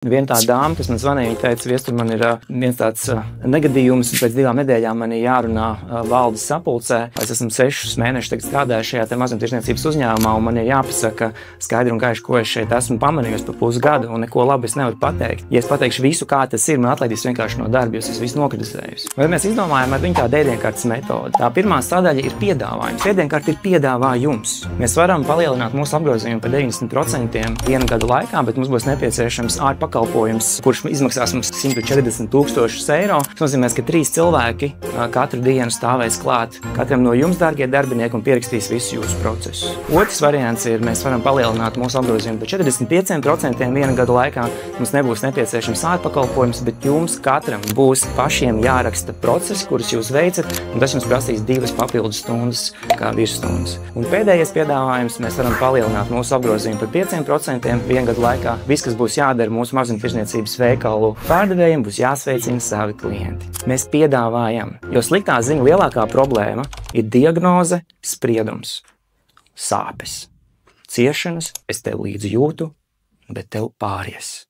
Viena tā dāma, kas man zvanīja, viņa teica, Viestur, man ir viens tāds negadījums, un pēc 2 nedēļām man ir jārunā valdes sapulcē. Es esmu 6 mēnešus tagad strādāju šajā mazumtirdzniecības uzņēmumā, un man ir jāpasaka skaidri un gaiši, ko es šeit esmu pamanījusi pa pusgadu, un neko labi es nevaru pateikt. Ja es pateikšu visu, kā tas ir, man atlaidīs vienkārši no darba, jo es visu nokritizējusi. Vai mēs izdomājam ar viņu tādu ēdienkartes metodi? Tā pirmā sadaļa ir piedāvājums. Ēdienkarte ir piedāvājums. Mēs varam palielināt mūsu apgrozījumu par 90% 1 gada laikā, bet mums būs nepieciešams ārpakalpojums, kurš izmaksās mums 140 000 eiro. Tas nozīmē, ka 3 cilvēki katru dienu stāvēs klāt katram no jums, dārgie darbinieki, un pierakstīs visu jūsu procesu. Otrs variants ir, mēs varam palielināt mūsu apgrozījumu par 45% 1 gada laikā. Mums nebūs nepieciešams ārpakalpojums, bet jums katram būs pašiem jāraksta procesi, kurus jūs veicat, un tas jums prasīs 2 papildus stundas kā virsstundas. Un pēdējais piedāvājums, mēs varam palielināt mūsu apgrozījumu par 5% 1 gada laikā. Viss, kas būs jādara mūsu mazumtirdzniecības veikalu pārdevējiem, būs jāsveicina savi klienti. Mēs piedāvājam, jo sliktā ziņa lielākā problēma ir diagnoze, spriedums, sāpes, ciešanas, es tev līdzi jūtu, bet tev pāries.